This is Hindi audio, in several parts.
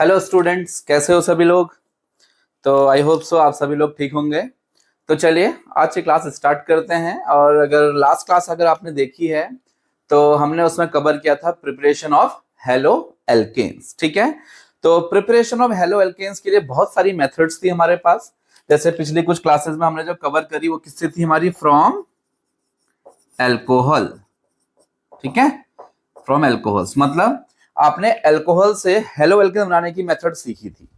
हेलो स्टूडेंट्स, कैसे हो सभी लोग। तो आई होप सो आप सभी लोग ठीक होंगे। तो चलिए आज की क्लास स्टार्ट करते हैं। और अगर लास्ट क्लास अगर आपने देखी है तो हमने उसमें कवर किया था प्रिपरेशन ऑफ हेलो एल्केन्स। ठीक है, तो प्रिपरेशन ऑफ हेलो एल्केन्स के लिए बहुत सारी मेथड्स थी हमारे पास। जैसे पिछली कुछ क्लासेस में हमने जो कवर करी वो किससे थी हमारी, फ्रॉम एल्कोहल। ठीक है, फ्रॉम एल्कोहल्स मतलब आपने अल्कोहल से हेलो एल्केन बनाने की मेथड सीखी थी,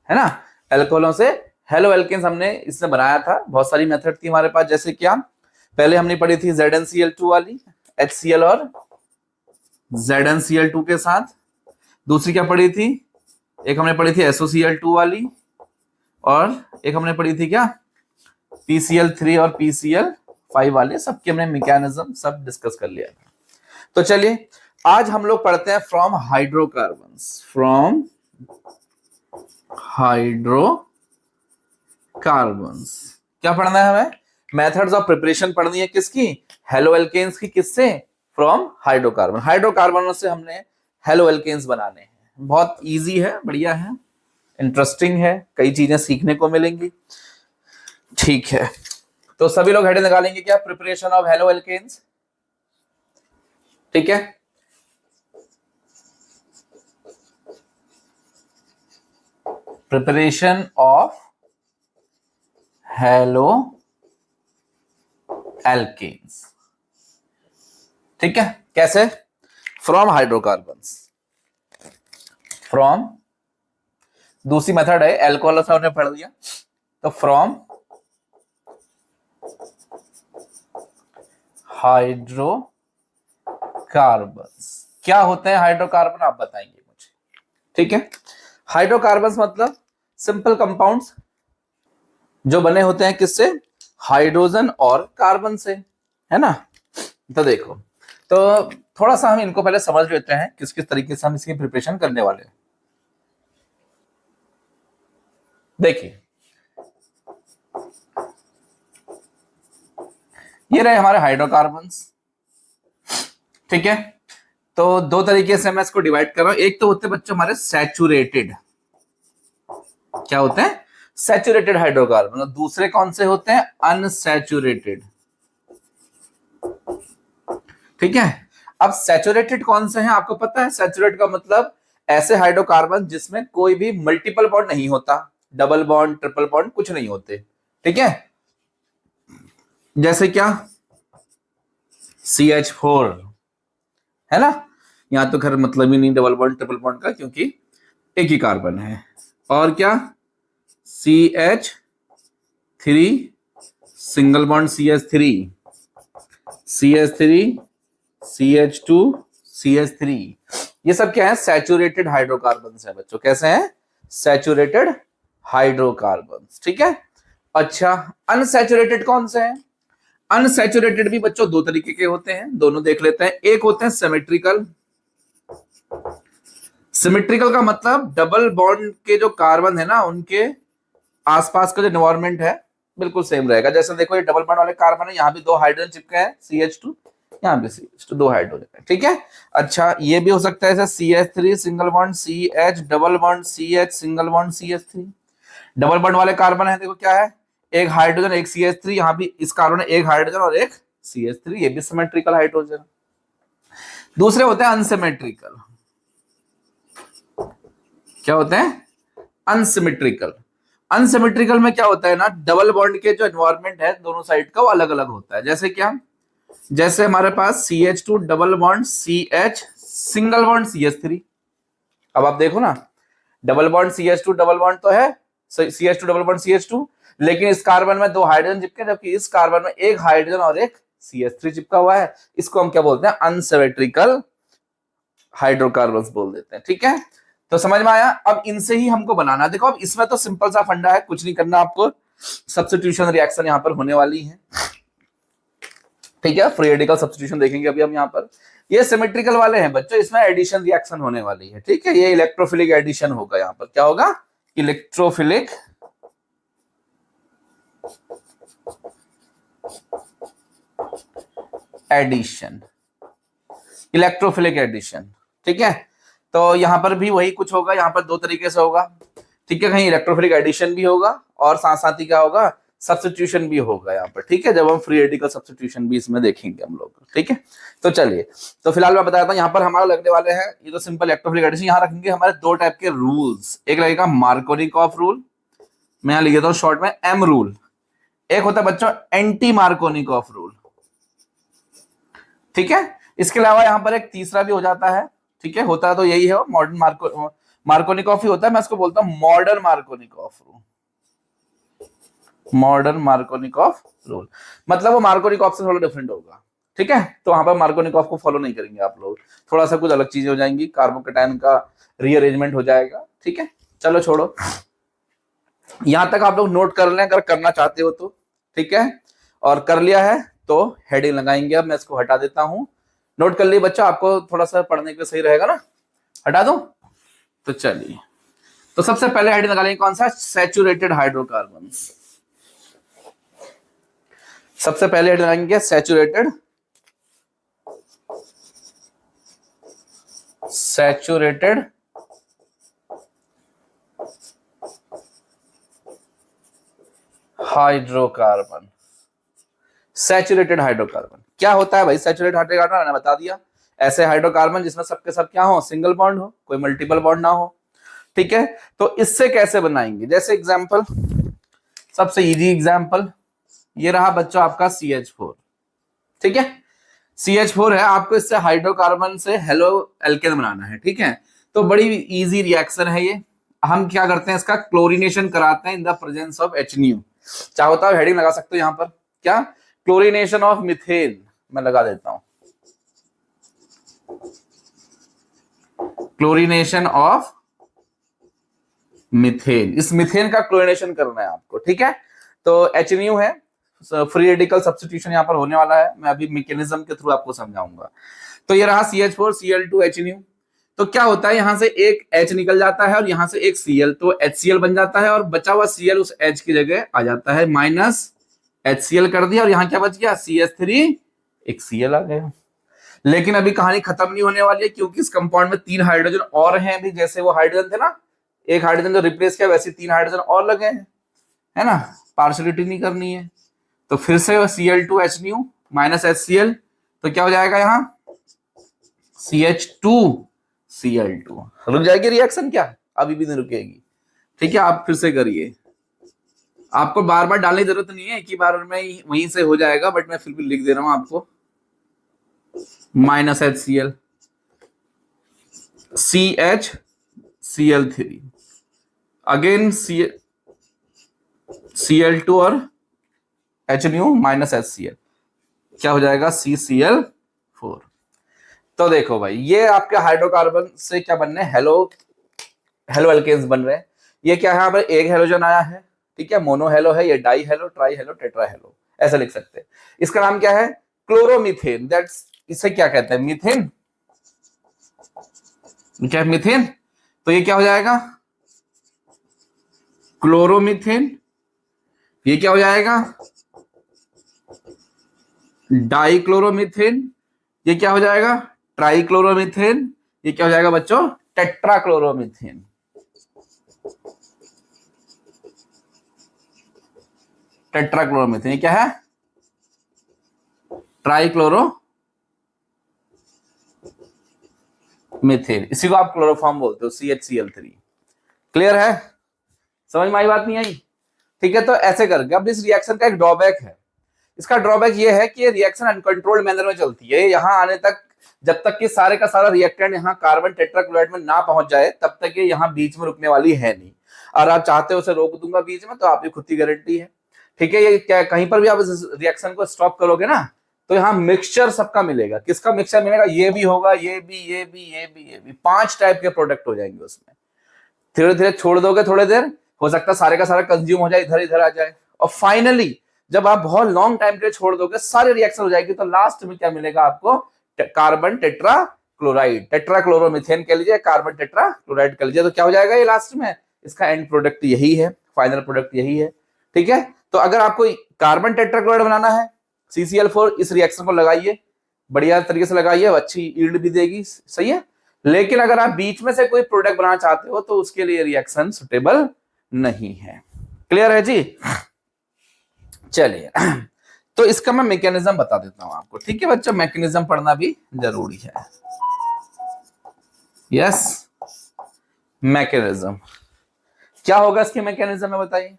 है ना। एल्कोहलों से हेलो एल्केन्स हमने इसने बनाया था। बहुत सारी मेथड थी हमारे पास, जैसे क्या पहले हमने पढ़ी थी ZnCl2 वाली, HCl और ZnCl2 के साथ। दूसरी क्या पढ़ी थी, एक हमने पढ़ी थी SOCl2 वाली, और एक हमने पढ़ी थी क्या PCl3 और PCl5 वाले। सबके हमने मैकेनिज्म सब डिस्कस कर लिया था। तो चलिए आज हम लोग पढ़ते हैं फ्रॉम हाइड्रोकार्बन्स। फ्रॉम हाइड्रोकार्बन्स क्या पढ़ना है हमें, मेथड्स ऑफ प्रिपरेशन पढ़नी है किसकी, हेलो एल्केन्स की। किससे, फ्रॉम हाइड्रोकार्बन। हाइड्रोकार्बनों से हमने हेलो एल्केन्स बनाने हैं। बहुत इजी है, बढ़िया है, इंटरेस्टिंग है, कई चीजें सीखने को मिलेंगी। ठीक है, तो सभी लोग हेडिंग निकालेंगे क्या, प्रिपरेशन ऑफ हेलो एल्केन्स। ठीक है, प्रिपरेशन ऑफ हेलो एल्केन्स। ठीक है, कैसे, फ्रॉम हाइड्रोकार्बन्स। फ्रॉम दूसरी मेथड है, एल्कोहल से हमने पढ़ लिया, तो फ्रॉम हाइड्रोकार्बन्स। क्या होते हैं हाइड्रोकार्बन, आप बताएंगे मुझे। ठीक है, हाइड्रोकार्बन्स मतलब सिंपल कंपाउंड्स जो बने होते हैं किससे, हाइड्रोजन और कार्बन से, है ना। तो देखो, तो थोड़ा सा हम इनको पहले समझ लेते हैं किस किस तरीके से हम इसकी प्रिपरेशन करने वाले हैं। देखिए, ये रहे हमारे हाइड्रोकार्बन्स। ठीक है, तो दो तरीके से मैं इसको डिवाइड कर रहा हूं। एक तो होते हैं बच्चों हमारे सैचुरेटेड, क्या होते हैं, सैचुरेटेड हाइड्रोकार्बन। और दूसरे कौन से होते हैं, अनसैचुरेटेड। ठीक है, अब सैचुरेटेड कौन से हैं आपको पता है। सैचुरेट का मतलब ऐसे हाइड्रोकार्बन जिसमें कोई भी मल्टीपल बॉन्ड नहीं होता, डबल बॉन्ड ट्रिपल बॉन्ड कुछ नहीं होते। ठीक है, जैसे क्या CH4, है ना। यहां तो खैर मतलब ही नहीं डबल बॉन्ड ट्रिपल बॉन्ड का, क्योंकि एक ही कार्बन है। और क्या CH3 single bond CH3, CH3 CH2 CH3, ये सब क्या है, सैचुरेटेड हाइड्रोकार्बन्स है बच्चों। कैसे हैं, सैचुरेटेड हाइड्रोकार्बन्स। ठीक है, अच्छा अनसैचुरेटेड कौन से हैं। अनसैचुरेटेड भी बच्चों दो तरीके के होते हैं, दोनों देख लेते हैं। एक होते हैं सिमेट्रिकल। सिमेट्रिकल का मतलब डबल बॉन्ड के जो कार्बन है ना, उनके आसपास का जो एनवायरमेंट है बिल्कुल सेम रहेगा। जैसे देखो ये डबल बॉन्ड वाले कार्बन है, यहाँ भी दो हाइड्रोजन चिपके हैं CH2, यहाँ भी CH2, दो हाइड्रोजन है। ठीक है, अच्छा ये भी हो सकता है जैसे CH3 single bond CH double bond CH single bond CH3। Double bond वाले कार्बन है, देखो क्या है, एक हाइड्रोजन एक CH3, यहाँ भी इस कार्बन में एक हाइड्रोजन और एक CH3, ये भी सिमेट्रिकल हाइड्रोजन। दूसरे होते हैं अनसिमेट्रिकल। क्या होते हैं, अनसिमेट्रिकल। अनसिमेट्रिकल में क्या होता है ना, डबल बॉन्ड के जो एनवायरमेंट है दोनों साइड का वो अलग अलग होता है। जैसे क्या, जैसे हमारे पास CH2 double bond CH single bond CH3। अब आप देखो ना, double bond CH2 double bond तो है, CH2 डबल बॉन्ड CH2, लेकिन इस कार्बन में दो हाइड्रोजन चिपके, जबकि इस कार्बन में एक हाइड्रोजन और एक CH3 चिपका हुआ है। इसको हम क्या बोलते हैं, अनसिमेट्रिकल हाइड्रोकार्बन्स बोल देते हैं। ठीक है, तो समझ में आया। अब इनसे ही हमको बनाना, देखो अब इसमें तो सिंपल सा फंडा है, कुछ नहीं करना आपको, सब्स्टिट्यूशन रिएक्शन यहां पर होने वाली है। ठीक है, फ्री रेडिकल सब्स्टिट्यूशन देखेंगे अभी हम यहाँ पर। ये सिमेट्रिकल वाले हैं बच्चों, इसमें एडिशन रिएक्शन होने वाली है। ठीक है, ये इलेक्ट्रोफिलिक एडिशन होगा। यहाँ पर क्या होगा, इलेक्ट्रोफिलिक एडिशन, इलेक्ट्रोफिलिक एडिशन। ठीक है, तो यहाँ पर भी वही कुछ होगा, यहाँ पर दो तरीके से होगा, ठीक है। कहीं इलेक्ट्रोफिलिक एडिशन भी होगा और साथ साथ ही क्या होगा, सब्स्टिट्यूशन भी होगा यहाँ पर, ठीक है। जब हम फ्री रेडिकल सब्स्टिट्यूशन भी इसमें देखेंगे हम लोग, ठीक है। तो चलिए, तो फिलहाल मैं बताता हूँ यहाँ पर हमारा लगने वाले हैं, ये तो सिंपल इलेक्ट्रोफिलिक एडिशन। यहाँ रखेंगे हमारे दो टाइप के रूल्स, एक लगेगा मार्कोनिकॉफ रूल, मैं यहाँ लिख देता हूँ शॉर्ट में एम रूल, एक होता है बच्चों एंटी मार्कोनिकॉफ रूल, ठीक है। इसके अलावा यहाँ पर एक तीसरा भी हो जाता है, ठीक है, होता है तो यही है मॉडर्न मार्कोनिकॉफ ही होता है, मैं इसको बोलता हूँ modern Markovnikov rule. Modern Markovnikov rule मतलब वो मार्कोनिकॉफ से थोड़ा डिफरेंट होगा, ठीक है। तो वहां पर मार्कोनिकॉफ को फॉलो नहीं करेंगे आप लोग, थोड़ा सा कुछ अलग चीजें हो जाएंगी, कार्बोकेटायन का रीअरेंजमेंट हो जाएगा, ठीक है। चलो छोड़ो, यहां तक आप लोग नोट कर लें अगर करना चाहते हो तो, ठीक है। और कर लिया है तो हेडिंग लगाएंगे, अब मैं इसको हटा देता हूं। नोट कर लिए बच्चा, आपको थोड़ा सा पढ़ने के लिए सही रहेगा ना, हटा दो। तो चलिए, तो सबसे पहले हेडिंग लगा लेंगे कौन सा, सैचुरेटेड हाइड्रोकार्बन। सबसे पहले हेडिंग लगाएंगे सैचुरेटेड हाइड्रोकार्बन। सैचुरेटेड हाइड्रोकार्बन क्या होता है भाई? सैचुरेटेड हाइड्रोकार्बन मैंने बता दिया, ऐसे हाइड्रोकार्बन जिसमें सबके सब क्या हो, सिंगल बॉन्ड हो, कोई मल्टीपल बॉन्ड ना हो, ठीक है। तो इससे कैसे बनाएंगे, जैसे एग्जांपल, सबसे इजी एग्जांपल ये रहा बच्चों आपका CH4, ठीक है। CH4 है, आपको इससे हाइड्रोकार्बन से हेलो एल्केन बनाना है, ठीक है। तो बड़ी इजी रिएक्शन है ये, हम क्या करते हैं इसका क्लोरीनेशन कराते हैं in the presence of HNU। चाहो तो हेडिंग लगा सकते हो यहाँ पर, क्या, क्लोरीनेशन ऑफ मिथेन, मैं लगा देता हूं क्लोरीनेशन ऑफ मिथेन। इस मिथेन का क्लोरीनेशन करना है आपको, ठीक है। तो HNU है, फ्री रेडिकल सब्स्टिट्यूशन यहाँ पर होने वाला है, मैं अभी मैकेनिज्म के थ्रू आपको समझाऊंगा। तो ये रहा CH4 Cl2 HNU। तो क्या होता है, यहां से एक H निकल जाता है और यहां से एक Cl, तो HCl बन जाता है और बचा हुआ Cl उस H की जगह आ जाता है, माइनस HCl कर दिया और यहां क्या बच गया, CH3, एक Cl आ गया। लेकिन अभी कहानी खत्म नहीं होने वाली है, क्योंकि इस कंपाउंड में 3 हाइड्रोजन और हैं अभी, जैसे वो हाइड्रोजन थे ना, एक हाइड्रोजन जो रिप्लेस किया, वैसे 3 हाइड्रोजन और लगे हैं, है ना, पार्शियलिटी नहीं करनी है। तो फिर से Cl2 HNU माइनस HCl, तो क्या हो जाएगा यहाँ, CH2 Cl2। रुक जाएगी रिएक्शन क्या? अभी भी नहीं रुकेगी, ठीक है। आप फिर से करिए, आपको बार बार डालने की जरूरत नहीं है, एक ही बार में वहीं से हो जाएगा, बट मैं फिर भी लिख दे रहा हूं आपको, minus HCl, CH Cl3, again Cl2 और HNU माइनस HCl, क्या हो जाएगा, CCl4। तो देखो भाई, ये आपके हाइड्रोकार्बन से क्या बन रहे हैं, हेलो एल्केन्स बन रहे हैं। ये क्या है, यहाँ पर एक हेलोजन आया है, ठीक है, मोनो हेलो है, ये die hello, try hello, tetra hello, ऐसा लिख सकते हैं। इसका नाम क्या है, क्लोरोमीथेन, दैट्स, इसे क्या कहते हैं, मीथेन, क्या है, मीथेन। तो ये क्या हो जाएगा, क्लोरोमीथेन, ये क्या हो जाएगा, डाइक्लोरोमीथेन, ये क्या हो जाएगा, ट्राइक्लोरोमीथेन, ये क्या हो जाएगा बच्चों, टेट्राक्लोरोमीथेन। टेट्राक्लोरोमीथेन ये क्या है, ट्राइक्लोरो मीथेन, इसी को आप क्लोरोफॉर्म बोलते हो, CHCl3। क्लियर है, समझ में आई, बात नहीं आई, ठीक है। तो ऐसे करके अब इस रिएक्शन का एक ड्रॉबैक है, इसका ड्रॉबैक ये है कि रिएक्शन अनकंट्रोल्ड मैनर में चलती है, यहां आने तक, जब तक कि सारे का सारा रिएक्टेंट यहाँ कार्बन टेट्राक्लोराइड में ना पहुंच जाए, तब तक ये यहाँ बीच में रुकने वाली है नहीं। और आप चाहते हो उसे रोक दूंगा बीच में, तो आपकी खुद की गारंटी है, ठीक है। ये क्या, कहीं पर भी आप इस रिएक्शन को स्टॉप करोगे ना, तो यहाँ मिक्सचर सबका मिलेगा। किसका मिक्सचर मिलेगा, ये भी होगा, ये भी, ये भी, ये भी, ये भी, 5 टाइप के प्रोडक्ट हो जाएंगे उसमें। धीरे धीरे छोड़ दोगे, थोड़ी देर हो सकता है सारे का सारा कंज्यूम हो जाए, इधर इधर आ जाए, और फाइनली जब आप बहुत लॉन्ग टाइम के लिए छोड़ दोगे, सारे रिएक्शन हो जाएगी, तो लास्ट में क्या मिलेगा आपको, कार्बन टेट्रा क्लोराइड, टेट्राक्लोरोमीथेन कह लीजिए, कार्बन टेट्रा क्लोराइड कह लीजिए। तो क्या हो जाएगा ये लास्ट में, इसका एंड प्रोडक्ट यही है, फाइनल प्रोडक्ट यही है, ठीक है। तो अगर आपको कार्बन टेट्राक्लोराइड बनाना है, CCl4, इस रिएक्शन को लगाइए, बढ़िया तरीके से लगाइए, अच्छी यील्ड भी देगी, सही है। लेकिन अगर आप बीच में से कोई प्रोडक्ट बनाना चाहते हो तो उसके लिए रिएक्शन सुटेबल नहीं है। क्लियर है जी? चलिए, तो इसका मैं मैकेनिज्म बता देता हूं आपको। ठीक है बच्चों, मैकेनिज्म पढ़ना भी जरूरी है। यस, मैकेनिज्म क्या होगा इसके मैकेनिज्म में बताइए।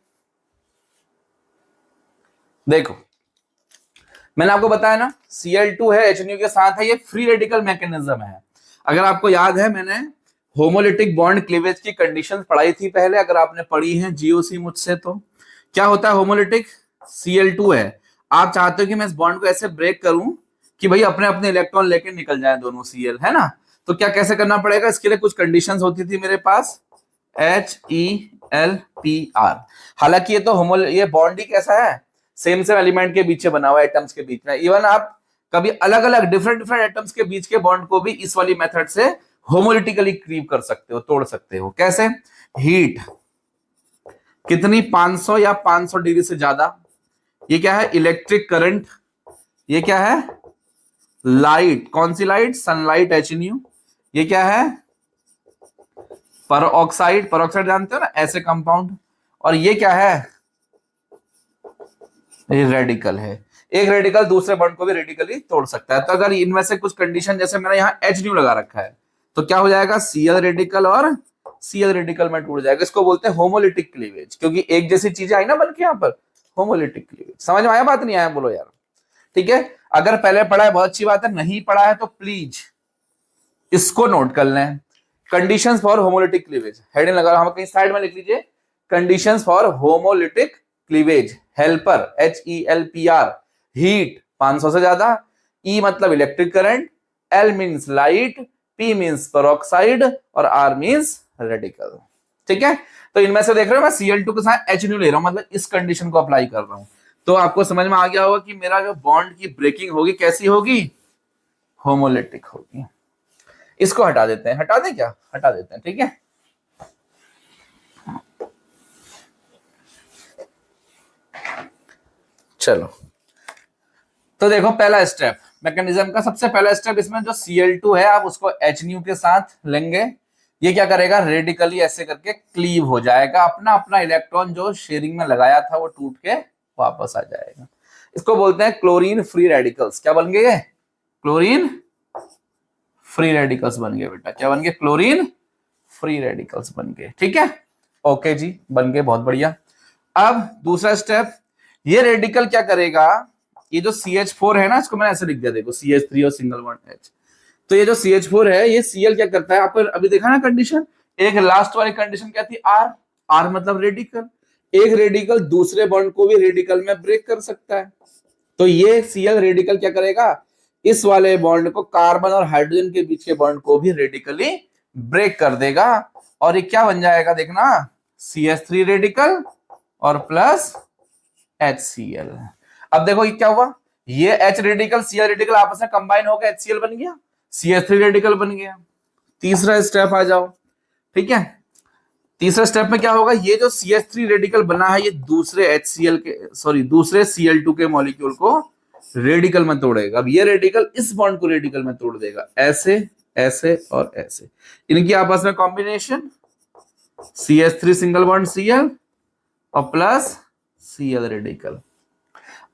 देखो, मैंने आपको बताया ना Cl2 है HNO के साथ है, ये फ्री रेडिकल मैकेनिज्म है। अगर आपको याद है, मैंने होमोलिटिक बॉन्ड क्लीवेज की कंडीशंस पढ़ाई थी पहले, अगर आपने पढ़ी है जीओसी मुझसे, तो क्या होता है होमोलिटिक? Cl2 है, आप चाहते हो कि मैं इस बॉन्ड को ऐसे ब्रेक करूं कि भाई अपने अपने इलेक्ट्रॉन लेके निकल जाए दोनों Cl, है ना? तो क्या कैसे करना पड़ेगा? इसके लिए कुछ कंडीशंस होती थी मेरे पास, HELPR। हालांकि ये बॉन्ड ही कैसा है, सेम सेम एलिमेंट के बीच बना हुआ है, एटम्स के बीच में। इवन आप कभी अलग अलग डिफरेंट डिफरेंट एटम्स के बीच के बॉन्ड को भी इस वाली मेथड से होमोलिटिकली क्लीव कर सकते हो, तोड़ सकते हो। कैसे? हीट कितनी, 500 या 500 डिग्री से ज्यादा। ये क्या है? Electric current. ये क्या है? लाइट। कौन सी लाइट? Sunlight, HNU। ये क्या है? परऑक्साइड। परऑक्साइड जानते हो ना, ऐसे कंपाउंड। और ये क्या है? ये रेडिकल है। एक रेडिकल दूसरे बॉन्ड को भी रेडिकली तोड़ सकता है। तो अगर इनमें से कुछ कंडीशन, जैसे मैंने यहाँ HNU लगा रखा है, तो क्या हो जाएगा? Cl रेडिकल और Cl रेडिकल में टूट जाएगा। इसको बोलते हैं होमोलिटिक क्लीवेज, क्योंकि एक जैसी चीजें आई ना बन के यहाँ पर, होमोलिटिक क्लीवेज। समझ में आया? बात नहीं आया? बोलो यार। ठीक है, अगर पहले पढ़ा है बहुत अच्छी बात है, नहीं पढ़ा है तो प्लीज इसको नोट कर लें। Conditions for homolytic cleavage, heading लगा हम कहीं साइड में लिख लीजिए, conditions for homolytic cleavage. Helper HELPR, heat 500 से ज्यादा, E मतलब electric current, L means light, P means peroxide और R मींस रेडिकल। ठीक है, तो इनमें से देख रहे हो मैं Cl2 के साथ HNO ले रहा हूं, मतलब इस कंडीशन को अप्लाई कर रहा हूं। तो आपको समझ में आ गया होगा कि मेरा जो बॉन्ड की ब्रेकिंग होगी कैसी होगी? होमोलिटिक होगी। इसको हटा देते हैं, हटा दें क्या? हटा देते हैं। ठीक है, चलो, तो देखो पहला स्टेप मैकेनिज्म का, सबसे पहला स्टेप इसमें जो Cl2 है आप उसको HNO के साथ लेंगे। ये क्या करेगा? रेडिकली ऐसे करके क्लीव हो जाएगा, अपना अपना इलेक्ट्रॉन जो शेयरिंग में लगाया था वो टूट के वापस आ जाएगा। इसको बोलते हैं क्लोरीन फ्री रेडिकल्स। क्या बन गए? क्लोरीन फ्री रेडिकल्स बन गए बेटा। क्या बन गए? क्लोरीन फ्री रेडिकल्स बन गए। ठीक है, ओके जी, बन गए, बहुत बढ़िया। अब दूसरा स्टेप, ये रेडिकल क्या करेगा? ये जो CH4 है ना, इसको मैंने ऐसे लिख दिया, देखो CH3 और सिंगल बॉन्ड H। तो ये जो CH4 है, ये Cl क्या करता है? आपको अभी देखा ना कंडीशन, एक लास्ट वाली कंडीशन क्या थी? R। R मतलब रेडिकल। एक रेडिकल दूसरे बॉन्ड को भी रेडिकल में ब्रेक कर सकता है। तो ये Cl रेडिकल क्या करेगा? इस वाले बॉन्ड को, कार्बन और हाइड्रोजन के बीच के बॉन्ड को भी रेडिकली ब्रेक कर देगा। और ये क्या बन जाएगा? देखना, CH3 रेडिकल और प्लस HCl। अब देखो ये क्या हुआ, ये H रेडिकल Cl रेडिकल आपस में कंबाइन हो गया, HCl बन गया, CH3 रेडिकल बन गया। तीसरा स्टेप आ जाओ। ठीक है, तीसरे स्टेप में क्या होगा? ये जो CH3 रेडिकल बना है, ये दूसरे HCl के, सॉरी दूसरे Cl2 के मॉलिक्यूल को रेडिकल में तोड़ेगा। अब ये रेडिकल इस बॉन्ड को रेडिकल में तोड़ देगा, ऐसे ऐसे और ऐसे, इनकी आपस में combination, CH3 single bond Cl और प्लस Cl रेडिकल।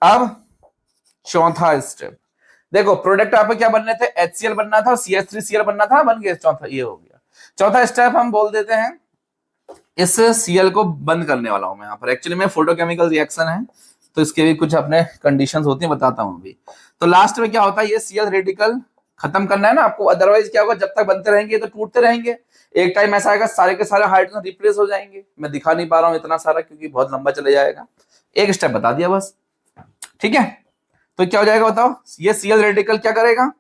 अब चौथा स्टेप देखो, प्रोडक्ट आपको क्या बनने थे? HCl बनना था और CH3Cl बनना था, बन गया। चौथा ये हो गया। चौथा स्टेप हम बोल देते हैं, इस Cl को बंद करने वाला हूं मैं यहाँ पर। एक्चुअली में फोटोकेमिकल रिएक्शन है, तो इसके भी कुछ अपने कंडीशंस होती हैं, बताता हूं अभी। तो लास्ट में क्या होता है, ये Cl रेडिकल खत्म करना है ना आपको, अदरवाइज क्या होगा, जब तक बनते रहेंगे तो टूटते रहेंगे। एक टाइम ऐसा आएगा सारे के सारे हाइड्रोजन रिप्लेस हो जाएंगे। मैं दिखा नहीं पा रहा हूँ इतना सारा क्योंकि बहुत लंबा चले जाएगा, एक स्टेप बता दिया बस। ठीक है, तो क्या हो जाएगा बताओ? ये Cl रेडिकल क्या करेगा?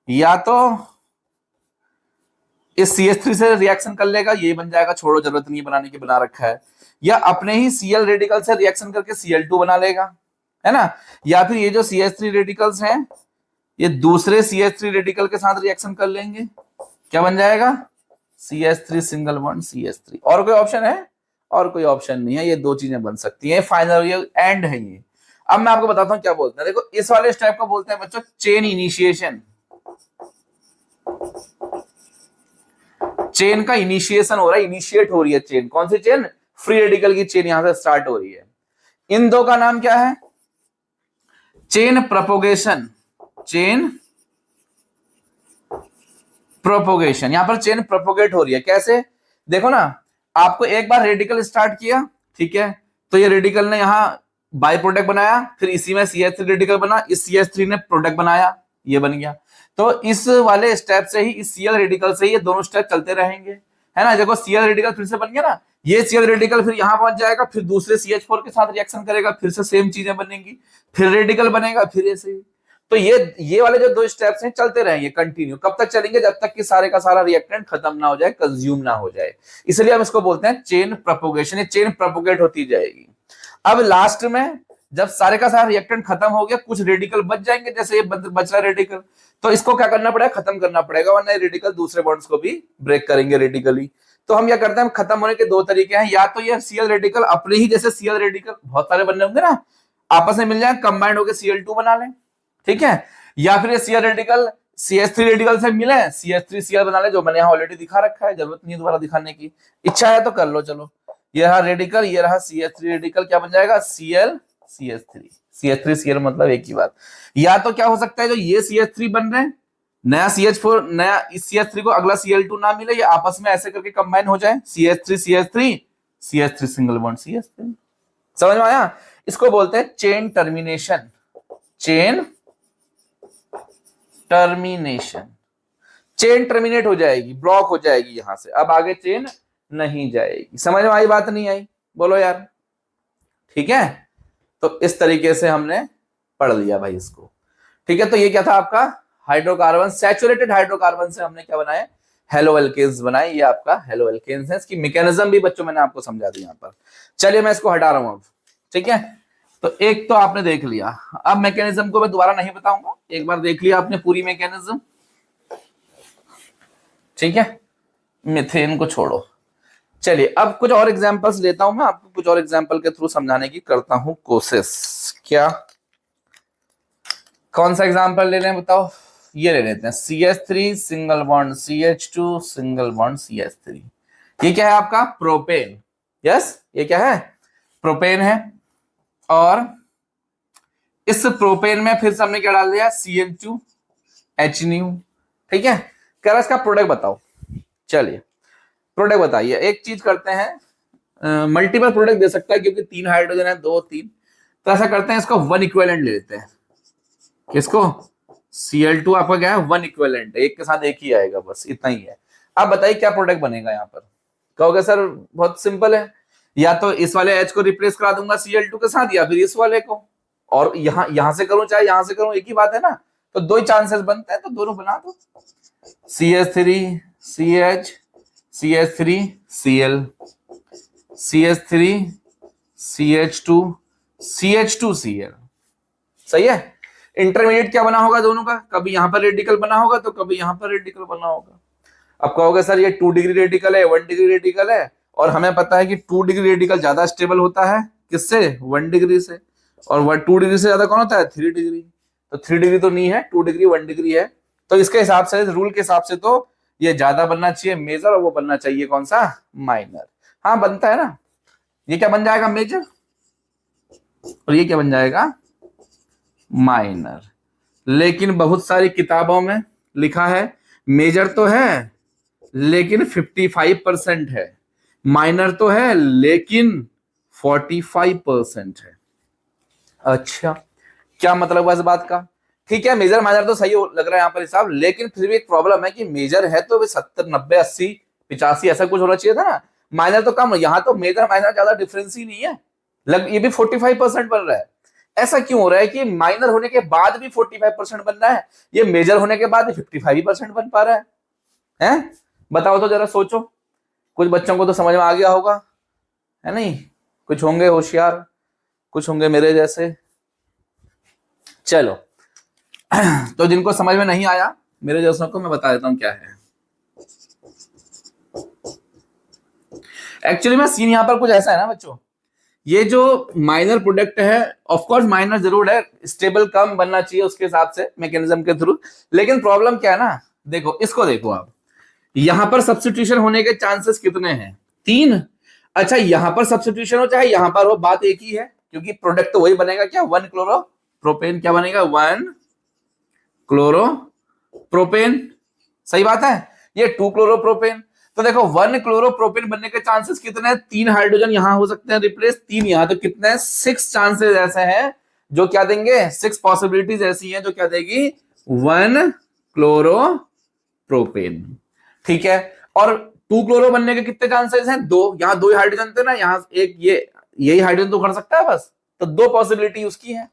या तो इस CH3 से रिएक्शन कर लेगा, ये बन जाएगा, छोड़ो जरूरत नहीं बनाने की, बना रखा है। या अपने ही Cl रेडिकल से रिएक्शन करके Cl2 बना लेगा, है ना। या फिर ये जो CH3 रेडिकल्स हैं, ये दूसरे CH3 रेडिकल के साथ रिएक्शन कर लेंगे, क्या बन जाएगा? CH3 single bond CH3। और कोई ऑप्शन है? और कोई ऑप्शन नहीं है, ये दो चीजें बन सकती हैं। फाइनल, ये एंड है ये। अब मैं आपको बताता हूं क्या बोलते हैं। देखो, इस वाले स्टेप को बोलते हैं बच्चों चेन इनिशिएशन। चेन का इनिशिएशन हो रहा है, इनिशिएट हो रही है चेन। कौन सी चेन? फ्री रेडिकल की चेन यहां से स्टार्ट हो रही है। इन दो का नाम क्या है? Chain propagation. चेन प्रोपोगेशन, यहां पर चेन प्रोपोगेट हो रही है। कैसे? देखो ना, आपको एक बार रेडिकल स्टार्ट किया, ठीक है, तो ये रेडिकल ने यहां बाई प्रोडक्ट बनाया, फिर इसी में CH3 रेडिकल बना, इस CH3 ने प्रोडक्ट बनाया, ये बन गया। तो इस वाले स्टेप से ही, इस Cl रेडिकल से ही ये दोनों स्टेप चलते रहेंगे, है ना। देखो Cl रेडिकल फिर से बन गया ना, ये Cl रेडिकल फिर यहां पहुंच जाएगा, फिर दूसरे CH4 के साथ रिएक्शन करेगा, फिर से सेम चीजें बनेंगी, फिर रेडिकल बनेगा, फिर ऐसे ही। तो ये वाले जो दो स्टेप्स हैं चलते रहेंगे कंटिन्यू। कब तक चलेंगे? जब तक कि सारे का सारा रिएक्टेंट खत्म ना हो जाए, कंज्यूम ना हो जाए। इसलिए हम इसको बोलते हैं चेन प्रोपोगेशन। ये चेन प्रोपोगेट होती जाएगी। अब लास्ट में जब सारे का सारा रिएक्टेंट खत्म हो गया, कुछ रेडिकल बच जाएंगे, जैसे ये बच रहा रेडिकल, तो इसको क्या करना पड़ेगा? खत्म करना पड़ेगा, वरना ये रेडिकल दूसरे बॉन्ड्स को भी ब्रेक करेंगे रेडिकली। तो हम क्या करते हैं, खत्म होने के दो तरीके हैं। या तो ये Cl रेडिकल अपने ही जैसे Cl रेडिकल बहुत सारे बनने होंगे ना, आपस में मिल जाए, कंबाइंड होकर Cl2 बना लें, ठीक है। या फिर ये Cl रेडिकल CH3 रेडिकल से मिले, CH3Cl बना ले, जो मैंने यहाँ ऑलरेडी दिखा रखा है, जरूरत नहीं है दोबारा दिखाने की। इच्छा है तो कर लो। चलो, ये रहा रेडिकल, ये रहा CH3 रेडिकल, क्या बन जाएगा? Cl CH3। CH3Cl मतलब एक ही बात। या तो क्या हो सकता है, जो ये CH3 बन रहे हैं, नया CH4, नया इस CH3 को अगला Cl2 ना मिले, ये आपस में ऐसे करके कंबाइन हो जाए, CH3 सिंगल बॉन्ड CH3। समझ में आया? इसको बोलते हैं chain termination. Chain termination, chain terminate हो जाएगी, ब्लॉक हो जाएगी यहां से, अब आगे चेन नहीं जाएगी। समझ में आई बात? नहीं आई? बोलो यार। ठीक है, तो इस तरीके से हमने पढ़ लिया भाई इसको। ठीक है, तो ये क्या था आपका हाइड्रोकार्बन, सैचुरेटेड हाइड्रोकार्बन से हमने क्या बनाए? हेलो एल्केन्स बनाए। ये आपका हेलो एल्केन्स है, इसकी मैकेनिज्म भी बच्चों मैंने आपको समझा दी यहां पर। चलिए मैं इसको हटा रहा हूं अब। ठीक है, तो एक तो आपने देख लिया, अब मैकेनिज्म को मैं दोबारा नहीं बताऊंगा, एक बार देख लिया आपने पूरी मैकेनिज्म। ठीक है, मीथेन को छोड़ो। चलिए अब कुछ और एग्जांपल्स लेता हूं मैं, आपको कुछ और एग्जांपल के थ्रू समझाने की करता हूं कोशिश। क्या, कौन सा एग्जांपल ले रहे हैं बताओ? ये ले लेते हैं CH3 single bond CH2 single bond CH3। ये क्या है आपका? प्रोपेन। यस, ये क्या है? प्रोपेन है। और इस प्रोपेन में फिर से हमने क्या डाल दिया? Cl2H new. ठीक है, कह रहा इसका प्रोडक्ट बताओ। चलिए प्रोडक्ट बताइए। एक चीज करते हैं, मल्टीपल प्रोडक्ट दे सकता है क्योंकि 3 हाइड्रोजन है, 2 3, तो ऐसा करते हैं इसको 1 इक्विवेलेंट ले लेते हैं। किसको? Cl2 आपका क्या है? 1 इक्विवेलेंट, एक के साथ एक ही आएगा, बस इतना ही है। अब बताइए क्या प्रोडक्ट बनेगा यहाँ पर? कहोगे सर बहुत सिंपल है, या तो इस वाले H को रिप्लेस करा दूंगा Cl2 के साथ, या फिर इस वाले को, और यहां से करूं चाहे यहां से करूं, एक ही बात है ना। तो दो ही चांसेस बनते हैं, तो दोनों बना दो। CH3 CH CH3 Cl, CH3 CH2 CH2 Cl। सही है। इंटरमीडिएट क्या बना होगा दोनों का? कभी यहां पर रेडिकल बना होगा तो कभी यहां पर रेडिकल बना होगा। अब कहोगे सर ये 2 डिग्री रेडिकल है, 1 डिग्री रेडिकल है, और हमें पता है कि 2 डिग्री रेडिकल ज्यादा स्टेबल होता है किससे? 1 डिग्री से। और 2 डिग्री से ज्यादा कौन होता है? 3 डिग्री। तो 3 डिग्री तो नहीं है, 2 डिग्री 1 डिग्री है। तो इसके हिसाब से, रूल के हिसाब से तो ये ज्यादा बनना चाहिए मेजर, और वो बनना चाहिए कौन सा? माइनर। हाँ बनता है ना। ये क्या बन जाएगा? मेजर। और ये क्या बन जाएगा? माइनर। लेकिन बहुत सारी किताबों में लिखा है मेजर तो है लेकिन 55% है, माइनर तो है लेकिन 45% है। अच्छा, क्या मतलब है इस बात का? ठीक है, मेजर माइनर तो सही लग रहा है यहाँ पर हिसाब, लेकिन फिर भी एक प्रॉब्लम है कि मेजर है तो 70 90 80 85 ऐसा कुछ होना चाहिए था ना। माइनर तो कम, यहाँ तो मेजर माइनर ज्यादा डिफरेंस ही नहीं है, ये भी 45% बन रहा है। ऐसा क्यों हो रहा है कि माइनर होने के बाद भी 45% बन रहा है, ये मेजर होने के बाद भी 55% बन पा रहा है? बताओ तो जरा, सोचो। कुछ बच्चों को तो समझ में आ गया होगा, है नहीं? कुछ होंगे होशियार, कुछ होंगे मेरे जैसे। चलो तो जिनको समझ में नहीं आया, मेरे जैसों को मैं बता देता हूं क्या है। एक्चुअली में सीन यहां पर कुछ ऐसा है ना बच्चों, ये जो माइनर प्रोडक्ट है, ऑफ कोर्स माइनर जरूर है, स्टेबल कम बनना चाहिए उसके हिसाब से मैकेनिज्म के थ्रू, लेकिन प्रॉब्लम क्या है ना, देखो इसको देखो आप, यहां पर सब्स्टिट्यूशन होने के चांसेस कितने हैं? 3। अच्छा, यहां पर सब्स्टिट्यूशन हो चाहे यहां पर हो, बात एक ही है, क्योंकि प्रोडक्ट तो वही बनेगा। क्या? 1 क्लोरो प्रोपेन। क्या बनेगा? 1 क्लोरो प्रोपेन। सही बात है। ये 2 क्लोरो प्रोपेन। तो देखो 1 क्लोरो प्रोपेन बनने के चांसेस कितने हैं? 3 हाइड्रोजन यहां हो सकते हैं रिप्लेस, 3 यहां, तो कितने हैं? 6 चांसेस ऐसे हैं जो क्या देंगे, 6 पॉसिबिलिटीज ऐसी हैं जो क्या देगी? 1 क्लोरो प्रोपेन। ठीक है। और 2 क्लोरो बनने के कितने चांसेस हैं? 2। यहां 2 हाइड्रोजन थे ना, यहां एक ये, यही हाइड्रोजन तो कर सकता है बस। तो 2 पॉसिबिलिटी उसकी है।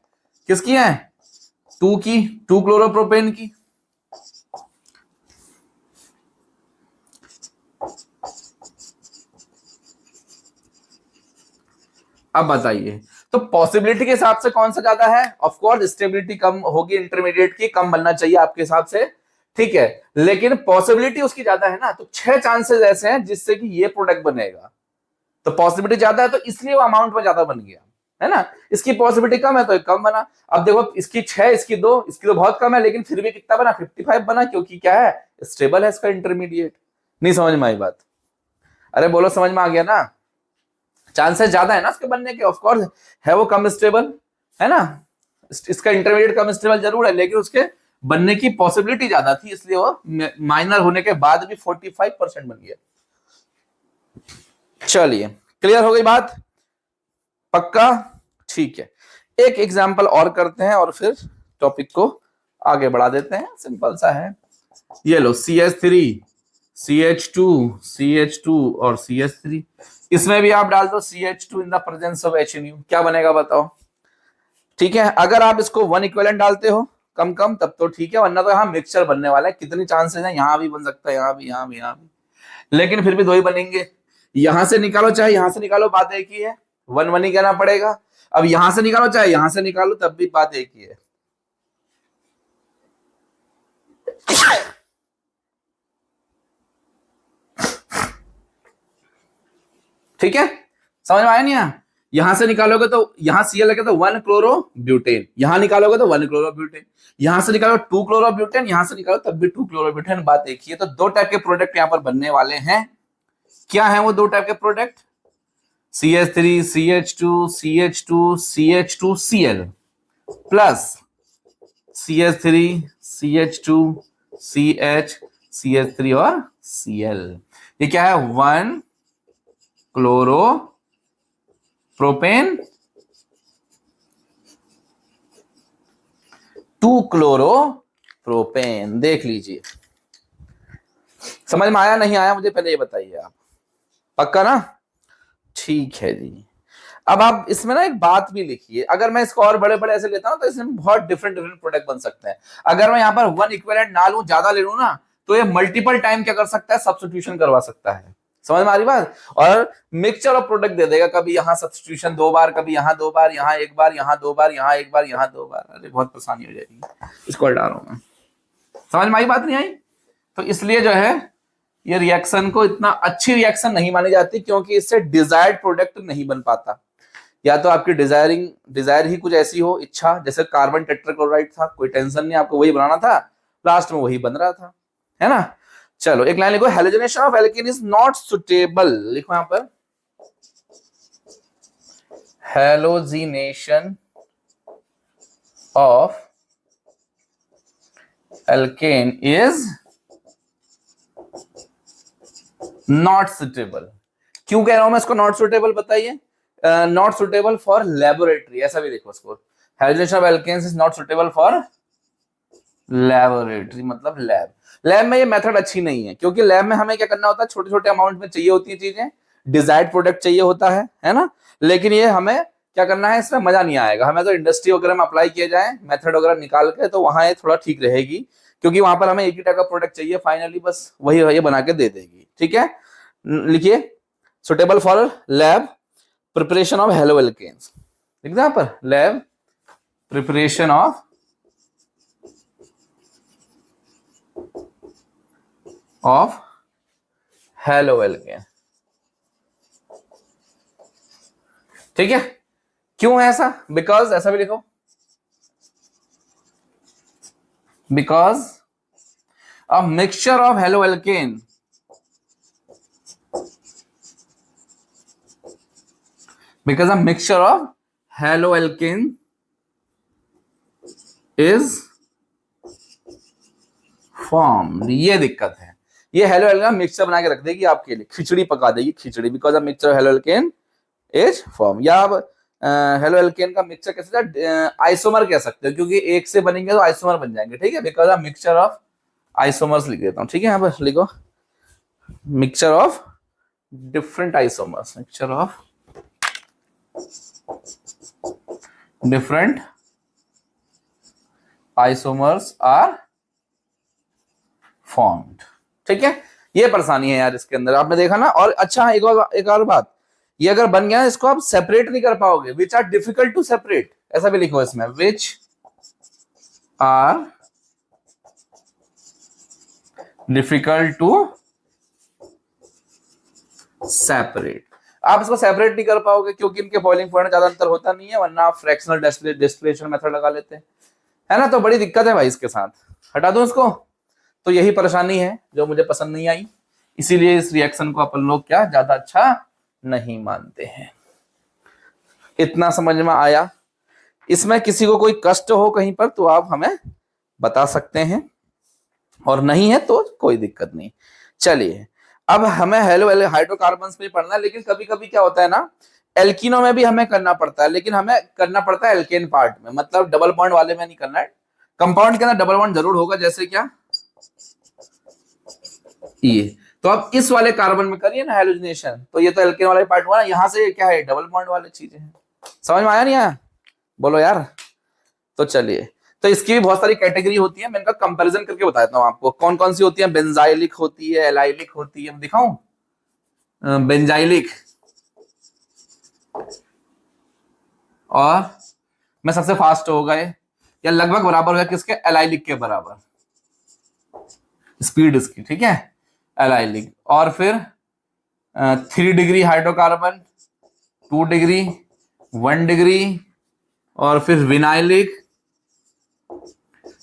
किसकी है? 2 की, 2 क्लोरो प्रोपेन की। अब बताइए, तो पॉसिबिलिटी के हिसाब से कौन सा ज्यादा है? ऑफ कोर्स स्टेबिलिटी कम होगी इंटरमीडिएट की, कम बनना चाहिए आपके हिसाब से। ठीक है, लेकिन पॉसिबिलिटी उसकी ज्यादा है ना, तो 6 चांसेस ऐसे हैं जिससे कि ये प्रोडक्ट बनेगा। तो पॉसिबिलिटी ज्यादा है तो इसलिए वो अमाउंट में ज्यादा बन गया, है ना। इसकी पॉसिबिलिटी कम है तो कम बना। अब देखो, इसकी 6, इसकी 2, इसकी तो बहुत कम है, लेकिन फिर भी कितना बना? 55 बना, क्योंकि क्या है? स्टेबल है इसका इंटरमीडिएट। नहीं समझ में आई बात? अरे बोलो, समझ में आ गया ना? चांसेस ज्यादा है ना इसके बनने के, ऑफकोर्स है वो कम स्टेबल, है ना। इसका इंटरमीडिएट कम स्टेबल जरूर है, लेकिन उसके बनने की पॉसिबिलिटी ज्यादा थी, इसलिए वो माइनर होने के बाद भी 45% बन गया। चलिए, क्लियर हो गई बात? पक्का? ठीक है, एक एग्जाम्पल और करते हैं और फिर टॉपिक को आगे बढ़ा देते हैं। सिंपल सा है। ये लो CH3, CH2, CH2 और CH3। इसमें भी आप डाल दो CH2 in the presence of HNU। क्या बनेगा बताओ? ठीक है, अगर आप इसको 1 इक्विवेलेंट डालते हो कम कम तब तो ठीक है, वरना तो यहाँ मिक्सचर बनने वाला है। कितनी चांसेस है? यहाँ भी बन सकता है, यहाँ भी, यहाँ भी, यहाँ भी, लेकिन फिर भी 2 ही बनेंगे। यहां से निकालो चाहे यहां से निकालो, बात एक ही है। 1 1 ही कहना पड़ेगा। अब यहां से निकालो चाहे यहां से निकालो, तब भी बात एक ही है। ठीक है, समझ में आया नहीं? यहां से निकालोगे तो यहां Cl लगे तो 1 क्लोरो ब्यूटेन, यहां निकालोगे तो 1 क्लोरो ब्यूटेन, यहां से निकालो 2 क्लोरो ब्यूटेन, यहां से निकालो तब भी 2 क्लोरो ब्यूटेन। बात एक ही है। तो 2 टाइप के प्रोडक्ट यहां पर बनने वाले हैं। क्या है वो 2 टाइप के product? CH3, CH2, CH2, CH2, Cl plus CH3, CH2, CH, CH3 और Cl। ये क्या है? 1 क्लोरो प्रोपेन, 2 क्लोरो प्रोपेन। देख लीजिए, समझ में आया नहीं आया मुझे पहले ये बताइए आप। पक्का ना? ठीक है जी। अब आप इसमें ना एक बात भी लिखिए, अगर मैं इसको और बड़े बड़े ऐसे लेता हूं तो इसमें बहुत डिफरेंट डिफरेंट प्रोडक्ट बन सकते हैं। अगर मैं यहाँ पर 1 इक्विवेलेंट ना लूं, ज्यादा ले लूं ना, तो ये मल्टीपल टाइम क्या कर सकता है? सब्स्टिट्यूशन करवा सकता है। समझ में आ रही बात? और मिक्सचर ऑफ प्रोडक्ट दे देगा, कभी यहाँ सब्स्टिट्यूशन 2 बार, कभी यहाँ 2 बार, यहाँ 1 बार, यहाँ 2 बार, यहाँ 1 बार, यहाँ 2 बार। अरे बहुत परेशानी हो जाएगी, इसको हटा रहा हूं मैं। समझ में आई बात नहीं आई? तो इसलिए जो है ये रिएक्शन को इतना अच्छी रिएक्शन नहीं मानी जाती, क्योंकि इससे डिजायर्ड प्रोडक्ट नहीं बन पाता। या तो आपकी डिजायर ही कुछ ऐसी हो, इच्छा, जैसे कार्बन टेट्राक्लोराइड था, कोई टेंशन नहीं, आपको वही बनाना था, लास्ट में वही बन रहा था, है ना। चलो एक लाइन लिखो, halogenation of alkane is not suitable. लिखो यहां पर, halogenation of alkane is not suitable. क्यों कह रहा हूं मैं इसको नॉट सुटेबल? बताइए। नॉट सुटेबल फॉर लेबोरेटरी, ऐसा भी देखो इसको। Halogenation of alkanes is not suitable for laboratory, मतलब लैब में ये मेथड अच्छी नहीं है, क्योंकि लैब में हमें क्या करना होता है? छोटे छोटे अमाउंट में चाहिए होती है चीजें, डिजायर्ड प्रोडक्ट चाहिए होता है ना। लेकिन ये हमें क्या करना है, इसमें मजा नहीं आएगा। हमें तो इंडस्ट्री वगैरह में अप्लाई किया जाए मेथड वगैरह निकाल के, तो वहां ये थोड़ा ठीक रहेगी, क्योंकि वहां पर हमें एक ही टाइप का प्रोडक्ट चाहिए, फाइनली बस वही ये बना के दे देगी। ठीक है, लिखिए, suitable for lab preparation of halo alkanes. लिख दो यहां पर, lab preparation of hello alkane. ठीक है, क्यों है ऐसा? बिकॉज, ऐसा भी लिखो, because a mixture of hello alkane because a mixture of hello alkane is form. ये दिक्कत है, ये हेलो एल्केन मिक्सचर बना के रख देगी आपके लिए, खिचड़ी पका देगी खिचड़ी, because a mixture of halo alkane as form. या आप हेलो एल्केन का मिक्सचर कैसे आइसोमर कह सकते हो, क्योंकि एक से बनेंगे तो आइसोमर बन जाएंगे, ठीक है, because of mixture of isomers लिख देता हूं, ठीक है, यहाँ पर लिखो mixture of different isomers, mixture of different isomers are formed. ठीक है, ये परेशानी है यार इसके अंदर, आपने देखा ना। और अच्छा एक और बात, ये अगर बन गया इसको आप सेपरेट नहीं कर पाओगे, which are difficult to separate, ऐसा भी लिखो इसमें, which are difficult to separate. आप इसको सेपरेट नहीं कर पाओगे क्योंकि इनके बॉइलिंग पॉइंट ज्यादा अंतर होता नहीं है, वरना आप फ्रैक्शनल डिस्टिलेशन मेथड लगा लेते हैं, है ना। तो बड़ी दिक्कत है भाई इसके साथ, हटा दूं इसको। तो यही परेशानी है जो मुझे पसंद नहीं आई, इसीलिए इस रिएक्शन को अपन लोग क्या ज्यादा अच्छा नहीं मानते हैं। इतना समझ में आया? इसमें किसी को कोई कष्ट हो कहीं पर तो आप हमें बता सकते हैं, और नहीं है तो कोई दिक्कत नहीं। चलिए, अब हमें हेलो हाइड्रोकार्बन्स में पढ़ना है, लेकिन कभी कभी क्या होता है ना, एल्किनो में भी हमें करना पड़ता है, लेकिन हमें करना पड़ता है एल्केन पार्ट में, मतलब डबल बॉन्ड वाले में नहीं करना है। कंपाउंड के अंदर डबल बॉन्ड जरूर होगा, जैसे क्या ये, तो अब इस वाले कार्बन में करिए ना हेलोजिनेशन, तो ये तो एल्केन वाला पार्ट हुआ ना, यहां से क्या है डबल बॉन्ड वाली चीजें हैं। समझ में आया नहीं आया? बोलो यार। तो चलिए, तो इसकी भी बहुत सारी कैटेगरी होती है, मैं इनका कंपैरिजन करके बता देता हूं आपको कौन कौन सी होती है। बेंजाइलिक होती है, एलाइलिक होती है, दिखाऊं? बेंजाइलिक, और मैं सबसे फास्ट हो गए या लगभग बराबर है किसके, एलाइलिक के बराबर स्पीड इसकी, ठीक है, एलाइलिक। और फिर 3 डिग्री हाइड्रोकार्बन, 2 डिग्री, 1 डिग्री, और फिर विनाइलिक,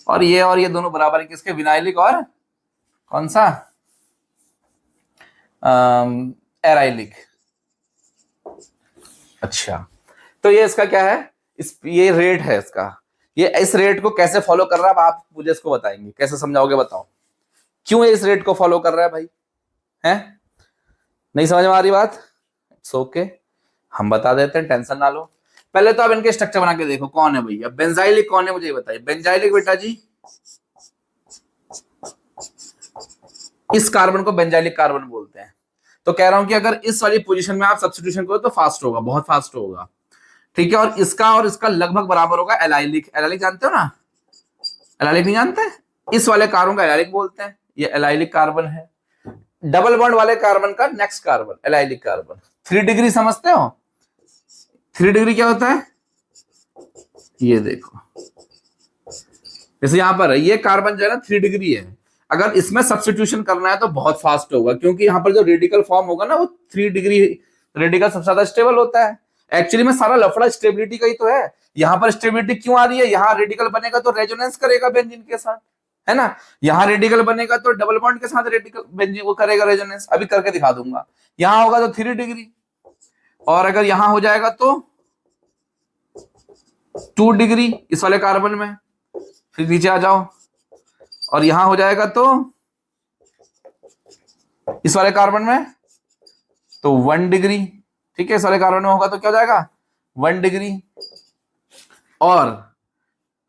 और ये दोनों बराबर है किसके, विनाइलिक और कौन सा, एराइलिक। अच्छा, तो ये इसका क्या है, ये रेट है इसका, ये इस रेट को कैसे फॉलो कर रहा है आप मुझे इसको बताएंगे, कैसे समझाओगे बताओ, क्यों ये इस रेट को फॉलो कर रहा है भाई, है नहीं समझ में आ रही बात? इट्स ओके, हम बता देते हैं, टेंशन ना लो। पहले तो आप इनके स्ट्रक्चर बना के देखो कौन है भैया, बेंजाइलिक कौन है मुझे बताइए। बेंजाइलिक बेटा जी, इस कार्बन को बेंजाइलिक कार्बन बोलते हैं। तो कह रहा हूं कि अगर इस वाली पोजीशन में आप सब्स्टिट्यूशन करो तो फास्ट होगा, बहुत फास्ट होगा, ठीक है। और इसका लगभग बराबर होगा एलाइलिक। एलाइलिक जानते हो ना? एलाइलिक नहीं जानते? इस वाले कार्बन का एलाइलिक बोलते हैं, ये एलाइलिक कार्बन है। डबल बॉन्ड वाले कार्बन का next carbon allylic carbon. 3 degree समझते हो? 3 डिग्री क्या होता है, ये देखो, जैसे यहां पर है ये कार्बन जो है ना 3 डिग्री है, अगर इसमें सब्स्टिट्यूशन करना है तो बहुत फास्ट होगा, क्योंकि यहाँ पर जो रेडिकल फॉर्म होगा ना वो 3 डिग्री रेडिकल सबसे ज्यादा स्टेबल होता है। एक्चुअली में सारा लफड़ा स्टेबिलिटी का ही तो है। यहाँ पर स्टेबिलिटी क्यों आ रही है, यहाँ रेडिकल बनेगा तो रेजोनेंस करेगा बेंजीन के साथ, है ना। यहाँ रेडिकल बनेगा तो डबल बॉन्ड के साथ रेडिकल बेंजीन को करेगा रेजोनेंस, अभी करके दिखा दूंगा। यहाँ होगा तो 3 डिग्री, और अगर यहां हो जाएगा तो 2 डिग्री इस वाले कार्बन में, फिर नीचे आ जाओ, और यहां हो जाएगा तो इस वाले कार्बन में तो 1 डिग्री, ठीक है, इस वाले कार्बन में होगा तो क्या हो जाएगा 1 डिग्री। और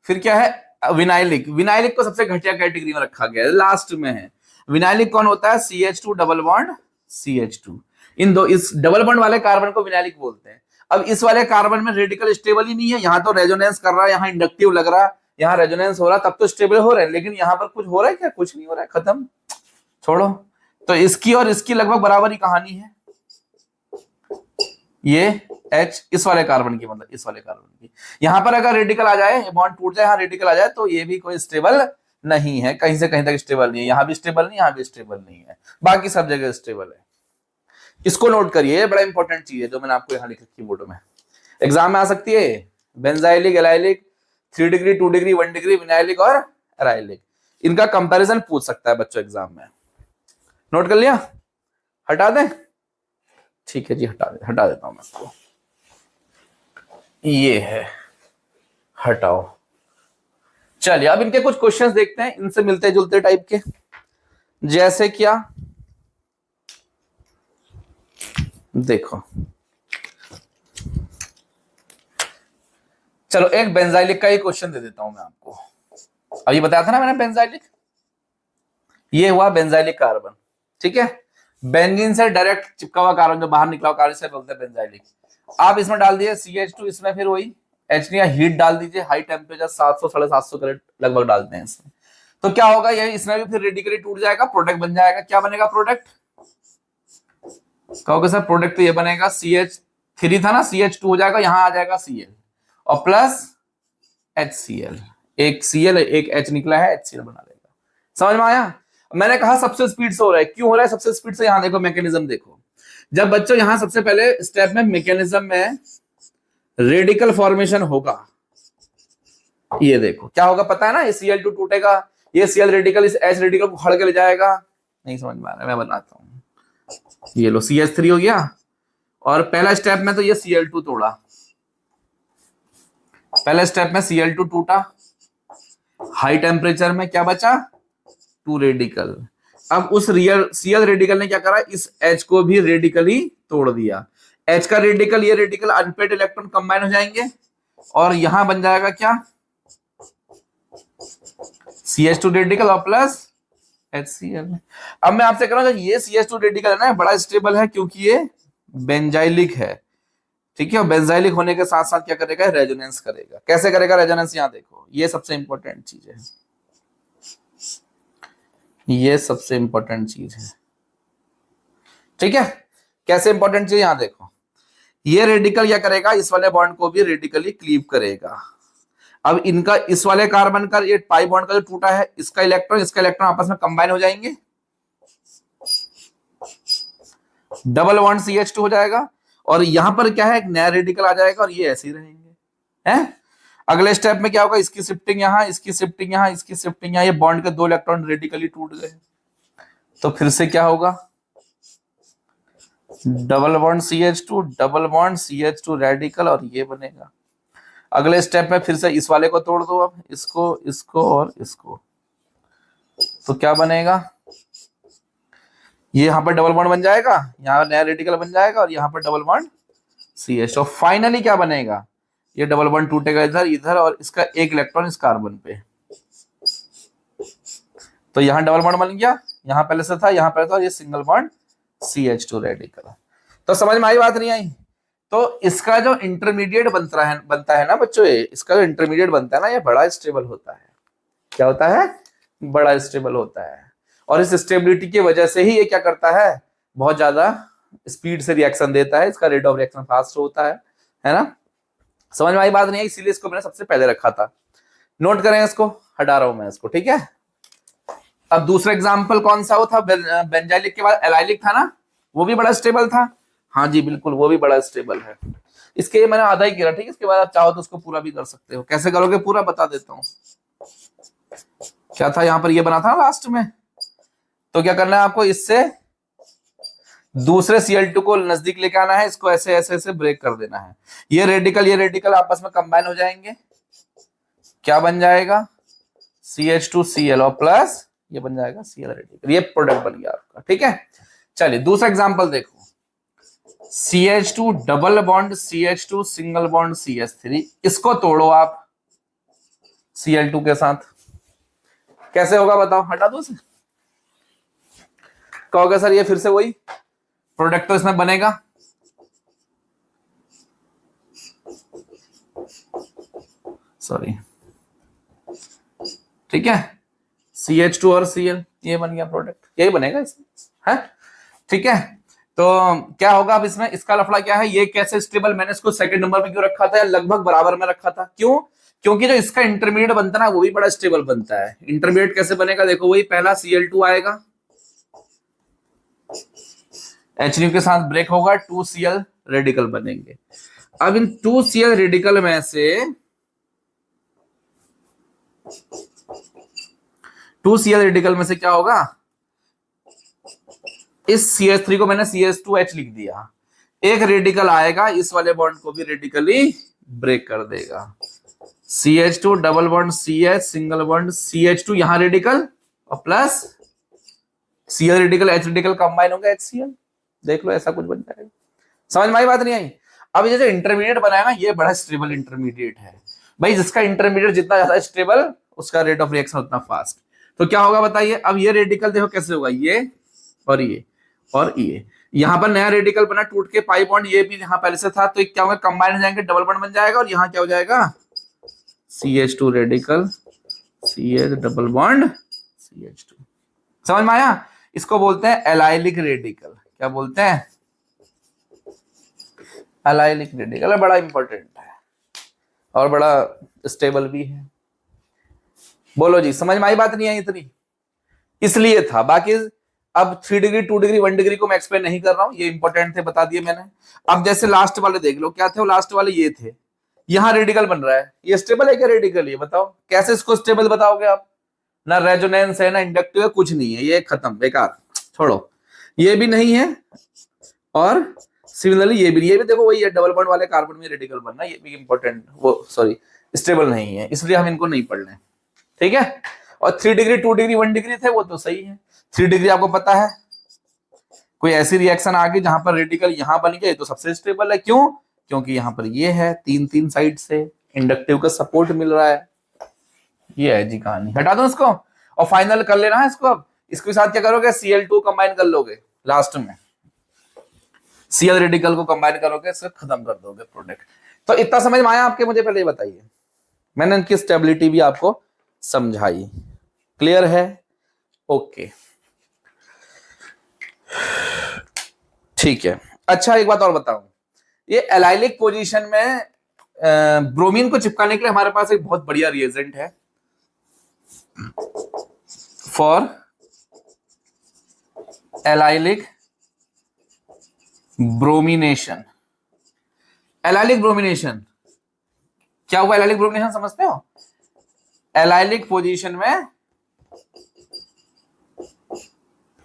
फिर क्या है विनाइलिक, विनाइलिक को सबसे घटिया कैटेगरी में रखा गया है, लास्ट में है। विनाइलिक कौन होता है, CH2 डबल बॉन्ड CH2, इन दो, इस डबल बॉन्ड वाले कार्बन को विनाइलिक बोलते हैं। अब इस वाले कार्बन में रेडिकल स्टेबल ही नहीं है, यहाँ तो रेजोनेंस कर रहा है, यहाँ इंडक्टिव लग रहा है, यहाँ रेजोनेंस हो रहा, तब तो स्टेबल हो रहे हैं, लेकिन यहाँ पर कुछ हो रहा है क्या, कुछ नहीं हो रहा है, खत्म, छोड़ो। तो इसकी और इसकी लगभग बराबर ही कहानी है, ये H इस वाले कार्बन की, मतलब इस वाले कार्बन की। यहां पर अगर रेडिकल आ जाए, बॉन्ड टूट जाए, यहाँ रेडिकल आ जाए, तो ये भी कोई स्टेबल नहीं है, कहीं से कहीं तक स्टेबल नहीं है, यहां भी स्टेबल नहीं, यहां भी स्टेबल नहीं है, बाकी सब जगह स्टेबल है। इसको नोट करिए, ये बड़ा इंपॉर्टेंट चीज है जो मैंने आपको यहाँ लिख रखी बोर्ड में, एग्जाम में आ सकती है। Benzylic, allylic, 3 degree, 2 degree, 1 degree, vinylic और एराइलिक, इनका कंपैरिजन पूछ सकता है बच्चों एग्जाम में। नोट कर लिया? हटा दें? ठीक है जी, हटा देता हूं मैं इसको। ये है, हटाओ। चलिए अब इनके कुछ क्वेश्चंस देखते हैं इनसे मिलते जुलते टाइप के। जैसे क्या, देखो चलो एक बेंजाइलिक का ही क्वेश्चन दे देता हूं मैं आपको। अभी बताया था ना मैंने बेंजाइलिक, ये हुआ बेंजाइलिक कार्बन, ठीक है। बेंजीन से डायरेक्ट चिपका हुआ कार्बन जो बाहर निकला हुआ कार्बन से बोलते हैं बेंजाइलिक। आप इसमें डाल दिए CH2, इसमें फिर वही H या हीट डाल दीजिए, हाई टेम्परेचर 700 750 कैरेट लगभग डालते हैं इसमें। तो क्या होगा, ये इसमें भी फिर रेडिकली टूट जाएगा, प्रोडक्ट बन जाएगा। क्या बनेगा प्रोडक्ट, कहोगे सर प्रोडक्ट तो ये बनेगा CH3 था ना, CH2 हो जाएगा, यहां आ जाएगा Cl और प्लस HCl, एक Cl एक H निकला है, HCl बना देगा। समझ में आया। मैंने कहा सबसे स्पीड से हो रहा है, क्यों हो रहा है सबसे स्पीड से, यहां देखो मैकेनिज्म देखो। जब बच्चों यहां सबसे पहले स्टेप में मैकेनिज्म में रेडिकल फॉर्मेशन होगा, ये देखो क्या होगा पता है ना, ये Cl2 टूटेगा, ये Cl रेडिकल इस H रेडिकल को खड़ के ले जाएगा। नहीं समझ में आ रहा है, मैं बनाता हूं। ये लो CH3 हो गया, और पहला स्टेप में तो ये Cl2 तोड़ा, पहले स्टेप में Cl2 टूटा, हाई टेम्परेचर में क्या बचा, 2 रेडिकल। अब उस Cl रेडिकल ने क्या करा, इस H को भी रेडिकली तोड़ दिया। H का रेडिकल ये रेडिकल अनपेड इलेक्ट्रॉन कंबाइन हो जाएंगे और यहां बन जाएगा क्या, CH2 रेडिकल और प्लस HCl। अब मैं आपसे कह रहा हूं ये CH2 रेडिकल है ना, बड़ा स्टेबल है क्योंकि ये बेंजाइलिक है, ठीक है। और बेंजाइलिक होने के साथ साथ क्या करेगा, रेजोनेंस करेगा। कैसे करेगा रेजोनेंस, यहां देखो, ये सबसे इंपॉर्टेंट चीज है, ये सबसे इंपॉर्टेंट चीज है, ठीक है। कैसे इंपॉर्टेंट चीज, यहां देखो, ये रेडिकल क्या करेगा, इस वाले बॉन्ड को भी रेडिकली क्लीव करेगा। अब इनका इस वाले कार्बन का ये पाई बॉन्ड का जो टूटा है, इसका इलेक्ट्रॉन आपस में कंबाइन हो जाएंगे, डबल बॉन्ड CH2 हो जाएगा, और यहां पर क्या है, एक नया रेडिकल आ जाएगा और ये ऐसे ही रहेंगे, हैं। अगले स्टेप में क्या होगा, इसकी शिफ्टिंग यहां, इसकी शिफ्टिंग यहां, इसकी शिफ्टिंग यहां, ये बॉन्ड के 2 इलेक्ट्रॉन रेडिकली टूट गए। तो फिर से क्या होगा, double bond CH2, double bond CH2 radical, और ये बनेगा। अगले स्टेप में फिर से इस वाले को तोड़ दो, अब इसको, इसको और इसको, तो क्या बनेगा, ये यहां पर डबल बॉन्ड बन जाएगा, यहां नया रेडिकल बन जाएगा, और यहां पर डबल बॉन्ड CH। तो फाइनली क्या बनेगा, ये डबल बॉन्ड टूटेगा इधर इधर, और इसका एक इलेक्ट्रॉन इस कार्बन पे, तो यहां डबल बॉन्ड बन गया, यहां पहले से था, यहां पहले था, और ये सिंगल बॉन्ड CH2 रेडिकल। तो समझ में आई बात, नहीं आई। तो इसका जो इंटरमीडिएट बनता है ना बच्चों, इसका जो इंटरमीडिएट बनता है ना, ये बड़ा स्टेबल होता है। क्या होता है, बड़ा स्टेबल होता है। और इस स्टेबिलिटी की वजह से ही ये क्या करता है, बहुत ज्यादा स्पीड से रिएक्शन देता है, इसका रेट ऑफ रिएक्शन फास्ट होता है ना। समझ में आई बात, नहीं आई, इसीलिए इसको मैंने सबसे पहले रखा था। नोट करें इसको, हटा रहा हूं मैं इसको, ठीक है। अब दूसरा एग्जाम्पल कौन सा वो था, बेंजाइलिक के बाद एलाइलिक था ना, वो भी बड़ा स्टेबल था। हाँ जी बिल्कुल, वो भी बड़ा स्टेबल है। इसके मैंने आधा ही किया, ठीक है। इसके बाद आप चाहो तो उसको पूरा भी कर सकते हो। कैसे करोगे पूरा, बता देता हूँ। क्या था, यहां पर ये बना था लास्ट में, तो क्या करना है आपको, इससे दूसरे Cl2 को नजदीक लेके आना है, इसको ऐसे ऐसे ऐसे ब्रेक कर देना है। ये रेडिकल आपस में कंबाइन हो जाएंगे, क्या बन जाएगा, CH2Cl और प्लस ये बन जाएगा Cl रेडिकल। ये प्रोडक्ट बन गया आपका, ठीक है। चलिए दूसरा एग्जांपल देखो, CH2 double bond CH2 single bond CH3, इसको तोड़ो आप Cl2 के साथ, कैसे होगा बताओ, हटा दो इसे। कहोगे सर ये फिर से वही प्रोडक्ट तो इसमें बनेगा, सॉरी, ठीक है, CH2 और Cl, ये बन गया प्रोडक्ट, यही बनेगा इसमें, है, ठीक है। तो क्या होगा अब इसमें, इसका लफड़ा क्या है, ये कैसे स्टेबल, मैंने इसको सेकंड नंबर पे क्यों रखा था, लगभग बराबर में रखा था, क्यों, क्योंकि जो इसका इंटरमीडिएट बनता है ना, वो भी बड़ा स्टेबल बनता है। इंटरमीडिएट कैसे बनेगा, देखो वही पहला Cl2 आएगा, HNU के साथ ब्रेक होगा, 2Cl रेडिकल बनेंगे। अब इन 2Cl रेडिकल में से 2Cl रेडिकल में से क्या होगा, इस CH3 को मैंने CH2H लिख दिया, एक रेडिकल आएगा, इस वाले बॉन्ड को भी रेडिकली ब्रेक कर देगा। CH2 double bond CH single bond CH2, यहां रेडिकल और plus Cl radical H radical combine होगा HCl। देख लो ऐसा कुछ बन जाएगा। समझ में आई बात नहीं आई? अब ये जो इंटरमीडिएट बनाया ना, ये बड़ा स्टेबल इंटरमीडिएट है भाई। जिसका इंटरमीडिएट जितना ज्यादा स्टेबल, उसका रेट ऑफ रिएक्शन उतना फास्ट। तो क्या होगा बताइए? अब ये रेडिकल देखो कैसे होगा, ये और ये और ये, यहां पर नया रेडिकल बना टूट के पाई बॉन्ड, ये भी यहाँ पहले से था, तो क्या होगा, कंबाइन हो जाएंगे, डबल बॉन्ड बन जाएगा, और यहाँ क्या हो जाएगा, CH2 radical CH double bond CH2। समझ में आया? इसको बोलते हैं एलाइलिक रेडिकल। क्या बोलते हैं? Allylic radical. बड़ा इंपॉर्टेंट है और बड़ा स्टेबल भी है। बोलो जी, समझ में आई बात नहीं आई इतनी? इसलिए था। बाकी अब 3 डिग्री 2 डिग्री 1 डिग्री को मैं एक्सप्लेन नहीं कर रहा हूं, ये इंपॉर्टेंट थे, बता दिए मैंने। अब जैसे लास्ट वाले देख लो, क्या थे वो लास्ट वाले? ये थे। यहां रेडिकल बन रहा है, ये स्टेबल है क्या रेडिकल? ये बताओ कैसे इसको स्टेबल बताओगे आप? ना रेजोनेंस है, ना इंडक्टिव है, कुछ नहीं है, ये खत्म, बेकार, छोड़ो। ये भी नहीं है, और सिमिलरली ये भी देखो वही है, डबल बॉन्ड वाले कार्बन में रेडिकल बनना, ये भी इंपॉर्टेंट, वो सॉरी स्टेबल नहीं है, इसलिए हम इनको नहीं पढ़ रहे, ठीक है। और 3 डिग्री 2 डिग्री 1 डिग्री थे, वो तो सही है। 3 डिग्री आपको पता है, कोई ऐसी रिएक्शन आ गई जहां पर रेडिकल यहां बन गया, तो सबसे स्टेबल है। क्यों? क्योंकि यहां पर ये है, 3 साइड से इंडक्टिव का सपोर्ट मिल रहा है। ये है जी कहानी, हटा दो इसको और फाइनल कर लेना है इसको। अब इसके साथ क्या करोगे, Cl2 कंबाइन कर लोगे लास्ट में, Cl रेडिकल को कंबाइन करोगे, इसको खत्म कर दोगे प्रोडक्ट। तो इतना समझ में आया आपके? मुझे पहले ये बताइए, मैंने इनकी स्टेबिलिटी भी आपको समझाई, क्लियर है? ओके, ठीक है। अच्छा एक बात और बताऊं, ये एलाइलिक पोजीशन में ब्रोमीन को चिपकाने के लिए हमारे पास एक बहुत बढ़िया रिएजेंट है for allylic bromination. Allylic bromination क्या हुआ? एलाइलिक ब्रोमिनेशन समझते हो? एलाइलिक पोजीशन में,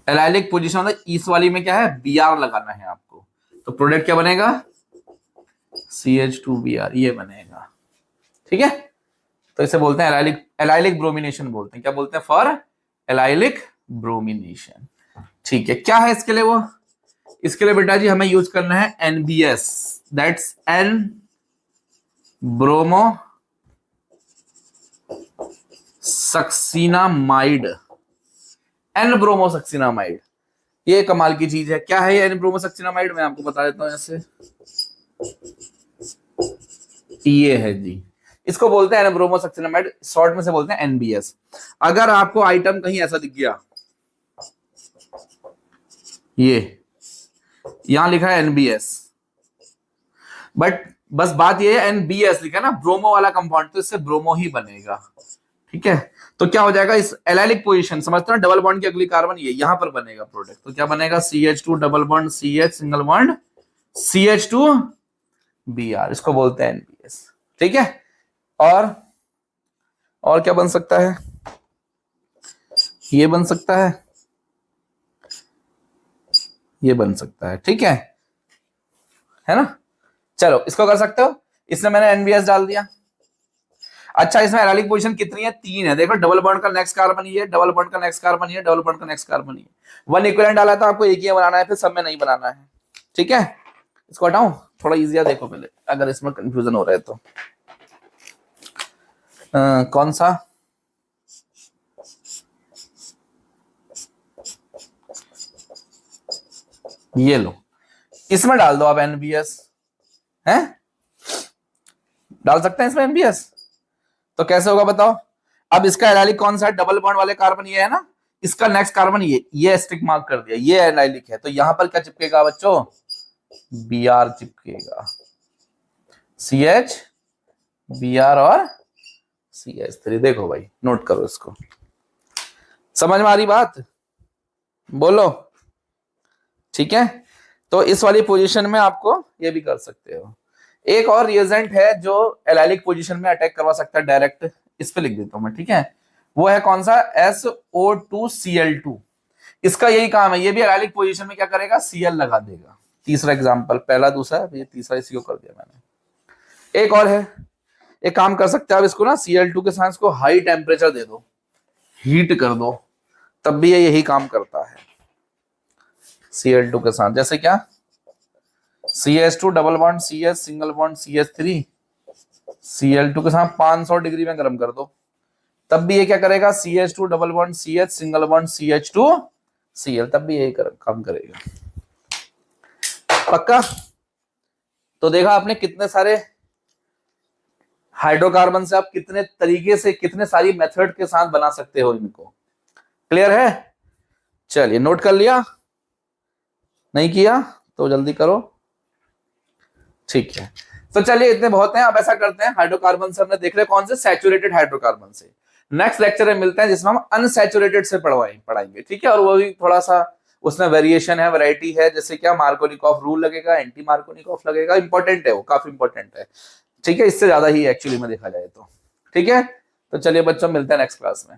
एलाइलिक पोजीशन मतलब इस वाली में क्या है, Br लगाना है आपको, तो प्रोडक्ट क्या बनेगा, CH2Br, ये बनेगा, ठीक है। तो इसे बोलते हैं एलाइलिक ब्रोमिनेशन बोलते हैं। क्या बोलते हैं? फॉर एलाइलिक ब्रोमिनेशन, ठीक है। क्या है इसके लिए? वो इसके लिए बेटा जी हमें यूज करना है NBS, that's N bromo succinimide, N bromo succinimide. ये कमाल की चीज है। क्या है ये N ब्रोमो सक्सिनामाइड? मैं आपको बता देता हूं ऐसे, ये है जी, इसको बोलते हैं N ब्रोमो सक्सिनामाइड, शॉर्ट में से बोलते हैं NBS। अगर आपको आइटम कहीं ऐसा दिख गया, ये यहां लिखा है NBS, बट बस बात ये है NBS लिखा है ना, ब्रोमो वाला कंपाउंड, तो इससे ब्रोमो ही बनेगा, ठीक है। तो क्या हो जाएगा, इस एलाइलिक पोजीशन समझते हो, डबल बॉन्ड की अगली कार्बन ये यहां पर बनेगा प्रोडक्ट, तो क्या बनेगा, CH2 double bond CH single bond CH2Br, इसको बोलते हैं NBS, ठीक है। और क्या बन सकता है? ये बन सकता है, ये बन सकता है, ठीक है ना। चलो इसको कर सकते हो, इसमें मैंने NBS डाल दिया। अच्छा इसमें एलाइलिक पोजीशन कितनी है? 3 है। देखो डबल बॉन्ड का नेक्स्ट कार्बन ये, डबल बॉन्ड का नेक्स्ट कार्बन ये, डबल बॉन्ड का नेक्स्ट कार्बन ये। 1 इक्विवेलेंट डाला था, आपको एक ही बनाना है, फिर सब में नहीं बनाना है, ठीक है। इसको हटाऊं, थोड़ा इजिया देखो पहले, अगर इसमें कंफ्यूजन हो रहा है तो। कौन सा? ये लो, इसमें डाल दो आप NBS, हैं? डाल सकते हैं इसमें NBS? तो कैसे होगा बताओ? अब इसका एलाइलिक कौन सा है? डबल बॉन्ड वाले कार्बन ये है ना, इसका नेक्स्ट कार्बन ये स्टिक मार्क कर दिया, ये एलाइलिक है, तो यहां पर क्या चिपकेगा बच्चों? Br चिपकेगा, CH Br और CH3। देखो भाई, नोट करो इसको, समझ में आ रही बात? बोलो, ठीक है। तो इस वाली पोजीशन में आपको ये भी कर सकते हो। एक और रिएजेंट है जो एलाइलिक पोजीशन में अटैक करवा सकता है डायरेक्ट, इस पे लिख देता हूं मैं, ठीक है। वो है कौन सा? SO2Cl2। इसका यही काम है, ये भी एलाइलिक पोजीशन में क्या करेगा, Cl लगा देगा। तीसरा एग्जांपल, पहला दूसरा, ये तीसरा इसी को कर दिया मैंने। एक और है, एक काम कर सकते हैं आप इसको ना Cl2 के साथ इसको हाई टेम्परेचर दे दो, हीट कर दो, तब भी ये यही काम करता है Cl2 के साथ। जैसे क्या, CH2 double bond CH single bond CH3, Cl2 के साथ 500 डिग्री में गर्म कर दो, तब भी ये क्या करेगा, CH2 double bond CH single bond CH2 Cl, तब भी यही काम करेगा। पक्का? तो देखा आपने कितने सारे हाइड्रोकार्बन से आप कितने तरीके से कितने सारी मेथड के साथ बना सकते हो इनको। क्लियर है? चलिए नोट कर लिया, नहीं किया तो जल्दी करो। ठीक है, तो चलिए इतने बहुत हैं। अब ऐसा करते हैं, हाइड्रोकार्बन से हमने देख लिया कौन से, सैचुरेटेड हाइड्रोकार्बन से। नेक्स्ट लेक्चर में मिलते हैं जिसमें हम अनसैचुरेटेड से पढ़ाएंगे, ठीक है। और वो भी थोड़ा सा उसमें वेरिएशन है, वैरायटी है, जैसे क्या मार्कोनिकॉफ रूल लगेगा, एंटी मार्कोनिकॉफ लगेगा, इंपॉर्टेंट है वो, काफी इंपॉर्टेंट है, ठीक है। इससे ज्यादा ही एक्चुअली में देखा जाए तो, ठीक है। तो चलिए बच्चों मिलते हैं नेक्स्ट क्लास में।